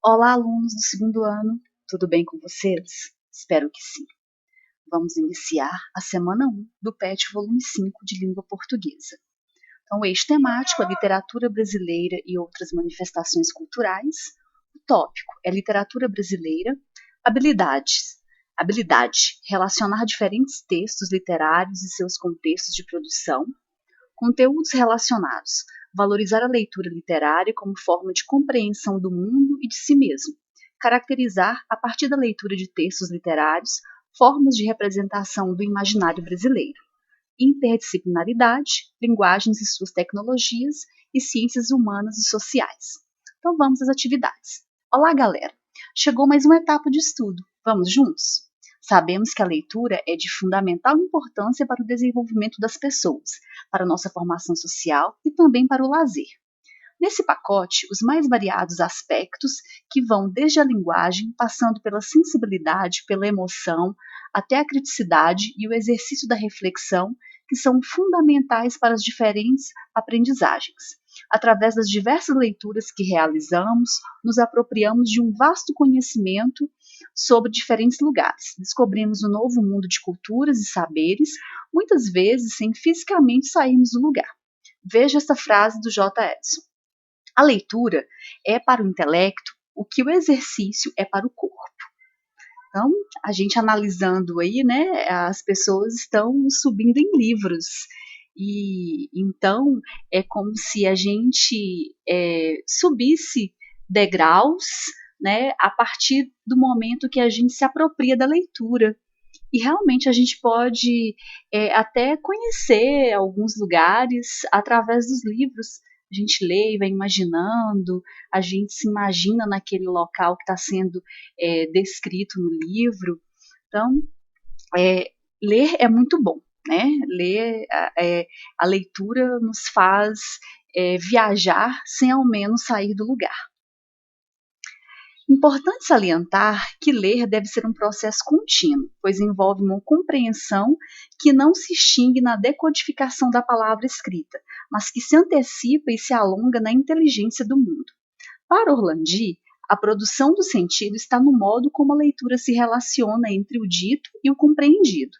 Olá, alunos do segundo ano, tudo bem com vocês? Espero que sim. Vamos iniciar a semana 1 do PET volume 5 de língua portuguesa. Então, o eixo temático é literatura brasileira e outras manifestações culturais. O tópico é literatura brasileira, habilidades. Habilidade, relacionar diferentes textos literários e seus contextos de produção. Conteúdos relacionados, valorizar a leitura literária como forma de compreensão do mundo e de si mesmo. Caracterizar, a partir da leitura de textos literários, formas de representação do imaginário brasileiro. Interdisciplinaridade, linguagens e suas tecnologias e ciências humanas e sociais. Então vamos às atividades. Olá, galera! Chegou mais uma etapa de estudo. Vamos juntos? Sabemos que a leitura é de fundamental importância para o desenvolvimento das pessoas, para a nossa formação social e também para o lazer. Nesse pacote, os mais variados aspectos que vão desde a linguagem, passando pela sensibilidade, pela emoção, até a criticidade e o exercício da reflexão, que são fundamentais para as diferentes aprendizagens. Através das diversas leituras que realizamos, nos apropriamos de um vasto conhecimento sobre diferentes lugares. Descobrimos um novo mundo de culturas e saberes, muitas vezes sem fisicamente sairmos do lugar. Veja esta frase do J. Edson. A leitura é para o intelecto o que o exercício é para o corpo. Então, a gente analisando aí, né, as pessoas estão subindo em livros. E então é como se a gente subisse degraus, né, a partir do momento que a gente se apropria da leitura. E realmente a gente pode até conhecer alguns lugares através dos livros. A gente lê e vai imaginando, a gente se imagina naquele local que está sendo descrito no livro. Então, ler é muito bom, né? Ler, a leitura nos faz viajar sem ao menos sair do lugar. Importante salientar que ler deve ser um processo contínuo, pois envolve uma compreensão que não se extingue na decodificação da palavra escrita, mas que se antecipa e se alonga na inteligência do mundo. Para Orlandi, a produção do sentido está no modo como a leitura se relaciona entre o dito e o compreendido.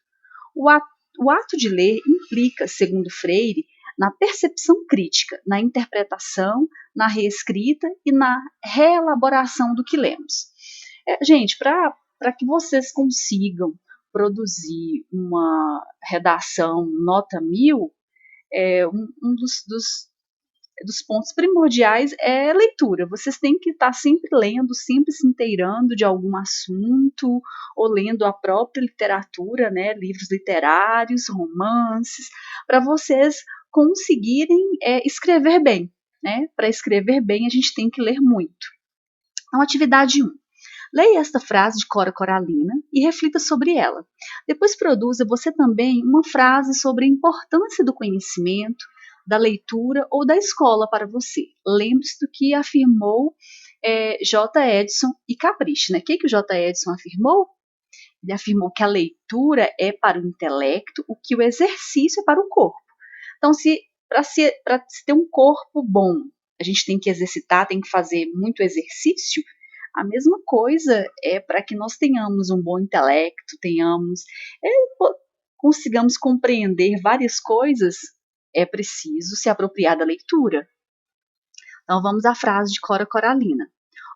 O ato de ler implica, segundo Freire, na percepção crítica, na interpretação, na reescrita e na reelaboração do que lemos. Gente, para que vocês consigam produzir uma redação nota 1000, um dos pontos primordiais é leitura. Vocês têm que estar sempre lendo, sempre se inteirando de algum assunto, ou lendo a própria literatura, né, livros literários, romances, para vocês conseguirem escrever bem. Né? Para escrever bem, a gente tem que ler muito. Então, atividade 1. Leia esta frase de Cora Coralina e reflita sobre ela. Depois produza você também uma frase sobre a importância do conhecimento, da leitura ou da escola para você. Lembre-se do que afirmou J. Edson e capriche. Né? O que o J. Edson afirmou? Ele afirmou que a leitura é para o intelecto o que o exercício é para o corpo. Então, para se ter um corpo bom, a gente tem que exercitar, tem que fazer muito exercício. A mesma coisa é para que nós tenhamos um bom intelecto, consigamos compreender várias coisas, é preciso se apropriar da leitura. Então vamos à frase de Cora Coralina.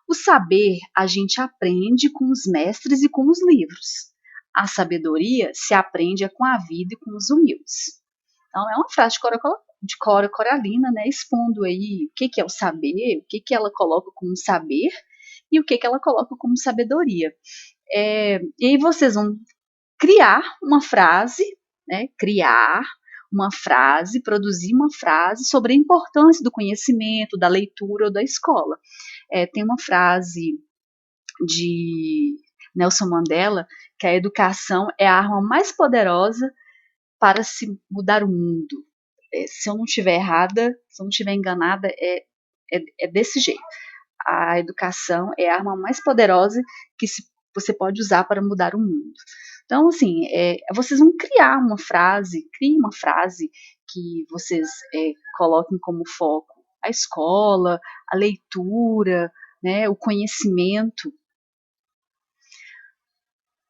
O saber a gente aprende com os mestres e com os livros. A sabedoria se aprende com a vida e com os humildes. Então é uma frase de Cora Coralina, né, expondo aí o que é o saber, o que ela coloca como saber e o que ela coloca como sabedoria. E aí vocês vão criar uma frase, né, produzir uma frase sobre a importância do conhecimento, da leitura ou da escola. Tem uma frase de Nelson Mandela que a educação é a arma mais poderosa para se mudar o mundo. Se eu não estiver errada, se eu não estiver enganada, é desse jeito. A educação é a arma mais poderosa que você pode usar para mudar o mundo. Então, assim, vocês vão criar uma frase, crie uma frase que vocês coloquem como foco a escola, a leitura, né, o conhecimento.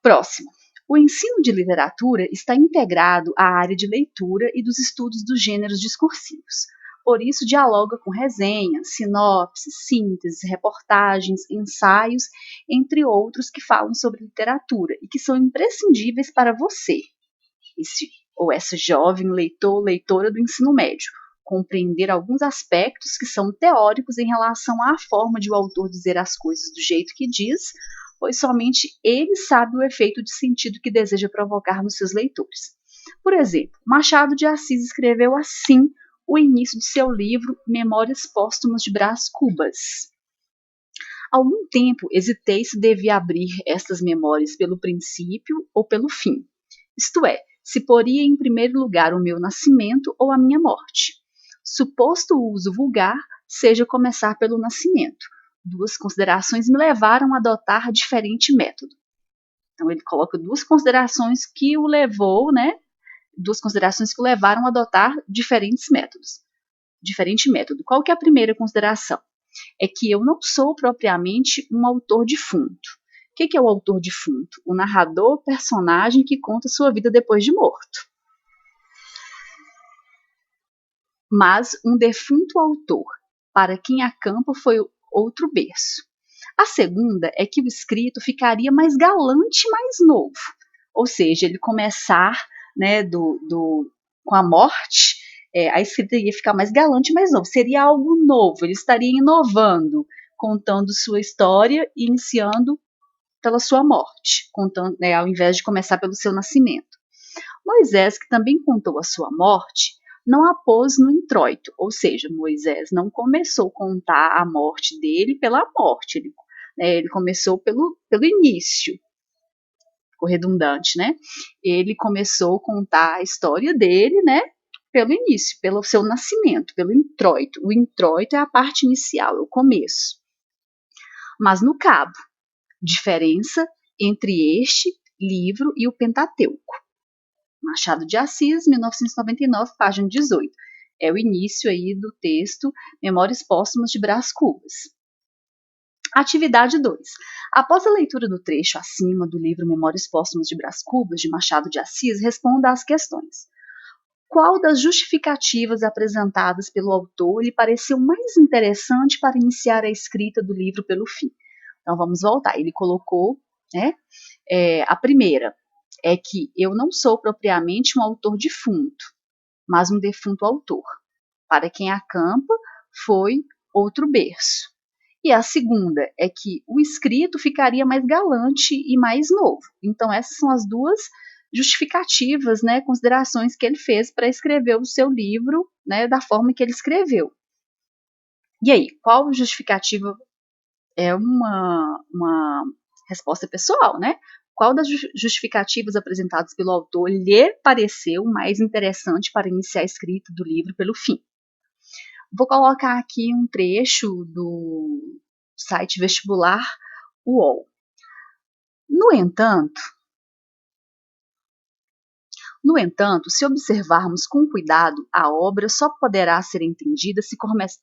Próximo. O ensino de literatura está integrado à área de leitura e dos estudos dos gêneros discursivos. Por isso, dialoga com resenhas, sinopses, sínteses, reportagens, ensaios, entre outros que falam sobre literatura e que são imprescindíveis para você, esse ou essa jovem leitor ou leitora do ensino médio, compreender alguns aspectos que são teóricos em relação à forma de o autor dizer as coisas do jeito que diz, pois somente ele sabe o efeito de sentido que deseja provocar nos seus leitores. Por exemplo, Machado de Assis escreveu assim o início de seu livro Memórias Póstumas de Brás Cubas. Há algum tempo hesitei se devia abrir estas memórias pelo princípio ou pelo fim, isto é, se poria em primeiro lugar o meu nascimento ou a minha morte. Suposto o uso vulgar, seja começar pelo nascimento. Duas considerações me levaram a adotar diferente método. Então ele coloca duas considerações que o levou, né? Duas considerações que o levaram a adotar diferentes métodos. Diferente método. Qual que é a primeira consideração? É que eu não sou propriamente um autor defunto. O que é o autor defunto? O narrador, personagem que conta sua vida depois de morto. Mas um defunto autor, para quem acampa foi outro berço. A segunda é que o escrito ficaria mais galante e mais novo. Ou seja, ele começar, né, com a morte, a escrita ia ficar mais galante e mais novo. Seria algo novo, ele estaria inovando, contando sua história e iniciando pela sua morte, contando, né, ao invés de começar pelo seu nascimento. Moisés, que também contou a sua morte, não a pôs no introito, ou seja, Moisés não começou a contar a morte dele pela morte, ele começou pelo início, ficou redundante, né? Ele começou a contar a história dele, né? Pelo início, pelo seu nascimento, pelo introito. O introito é a parte inicial, é o começo. Mas no cabo, diferença entre este livro e o Pentateuco. Machado de Assis, 1999, página 18. É o início aí do texto Memórias Póstumas de Brás Cubas. Atividade 2. Após a leitura do trecho acima do livro Memórias Póstumas de Brás Cubas, de Machado de Assis, responda às questões. Qual das justificativas apresentadas pelo autor lhe pareceu mais interessante para iniciar a escrita do livro pelo fim? Então vamos voltar. Ele colocou, né, a primeira é que eu não sou propriamente um autor defunto, mas um defunto autor. Para quem acampa, foi outro berço. E a segunda é que o escrito ficaria mais galante e mais novo. Então essas são as duas justificativas, né, considerações que ele fez para escrever o seu livro, né, da forma que ele escreveu. E aí, qual justificativa é uma resposta pessoal, né? Qual das justificativas apresentadas pelo autor lhe pareceu mais interessante para iniciar a escrita do livro pelo fim? Vou colocar aqui um trecho do site vestibular UOL. No entanto, se observarmos com cuidado, a obra só poderá ser entendida se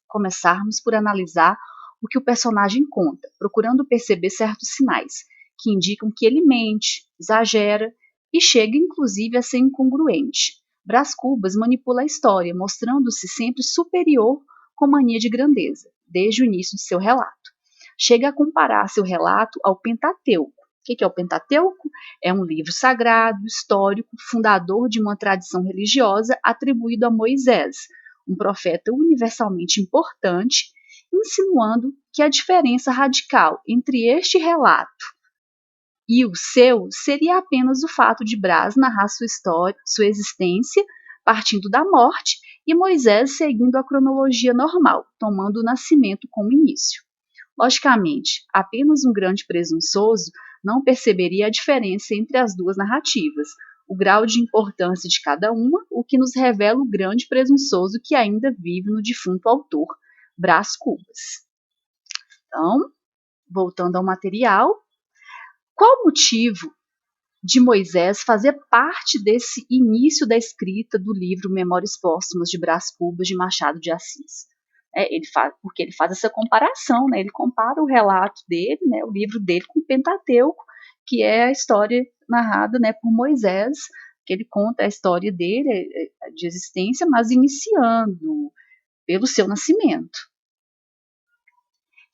começarmos por analisar o que o personagem conta, procurando perceber certos sinais que indicam que ele mente, exagera e chega inclusive a ser incongruente. Brás Cubas manipula a história, mostrando-se sempre superior com mania de grandeza, desde o início de seu relato. Chega a comparar seu relato ao Pentateuco. O que é o Pentateuco? É um livro sagrado, histórico, fundador de uma tradição religiosa atribuído a Moisés, um profeta universalmente importante, insinuando que a diferença radical entre este relato e o seu seria apenas o fato de Brás narrar sua história, sua existência, partindo da morte, e Moisés seguindo a cronologia normal, tomando o nascimento como início. Logicamente, apenas um grande presunçoso não perceberia a diferença entre as duas narrativas, o grau de importância de cada uma, o que nos revela o grande presunçoso que ainda vive no defunto autor, Brás Cubas. Então, voltando ao material, qual o motivo de Moisés fazer parte desse início da escrita do livro Memórias Póstumas de Brás Cubas, de Machado de Assis? porque ele faz essa comparação, né, ele compara o relato dele, né, o livro dele com o Pentateuco, que é a história narrada, né, por Moisés, que ele conta a história dele, de existência, mas iniciando pelo seu nascimento.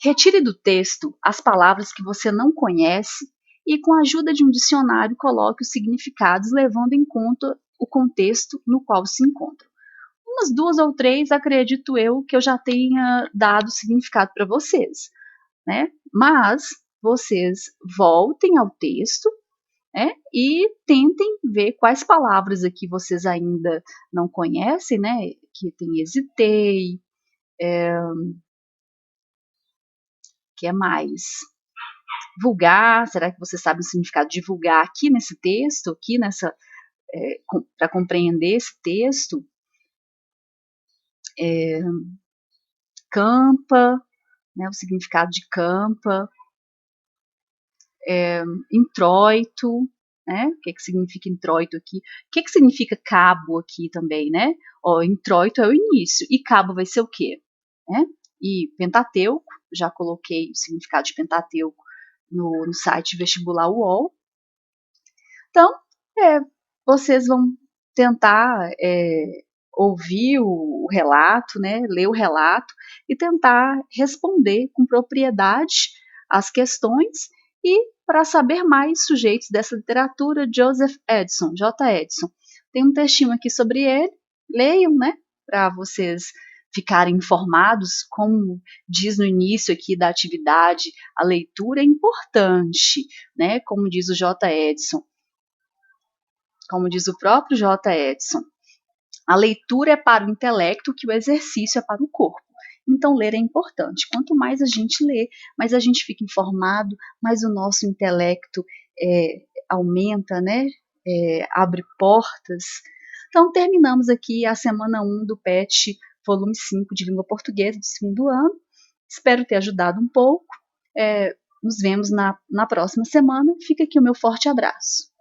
Retire do texto as palavras que você não conhece e, com a ajuda de um dicionário, coloque os significados levando em conta o contexto no qual se encontram. Umas 2 ou 3, acredito eu, que eu já tenha dado significado para vocês, né? Mas vocês voltem ao texto, né? E tentem ver quais palavras aqui vocês ainda não conhecem, né? Que tem hesitei, que é mais vulgar. Será que você sabe o significado de vulgar aqui nesse texto, aqui nessa, para compreender esse texto? Campa, né, o significado de campa, introito, né? O que significa introito aqui? O que significa cabo aqui também, né? Ó, introito é o início, e cabo vai ser o quê? Né? E Pentateuco, já coloquei o significado de Pentateuco no site Vestibular UOL. Então, vocês vão tentar ouvir o relato, né, ler o relato e tentar responder com propriedade as questões. E, para saber mais sujeitos dessa literatura, Joseph Edson, J. Edson, tem um textinho aqui sobre ele, leiam, né, para vocês ficarem informados. Como diz no início aqui da atividade, a leitura é importante, né, como diz o J. Edson. Como diz o próprio J. Edson, a leitura é para o intelecto o que o exercício é para o corpo. Então, ler é importante. Quanto mais a gente lê, mais a gente fica informado, mais o nosso intelecto aumenta, né? Abre portas. Então, terminamos aqui a semana 1 do PET, volume 5 de língua portuguesa do 2º ano. Espero ter ajudado um pouco. Nos vemos na próxima semana. Fica aqui o meu forte abraço.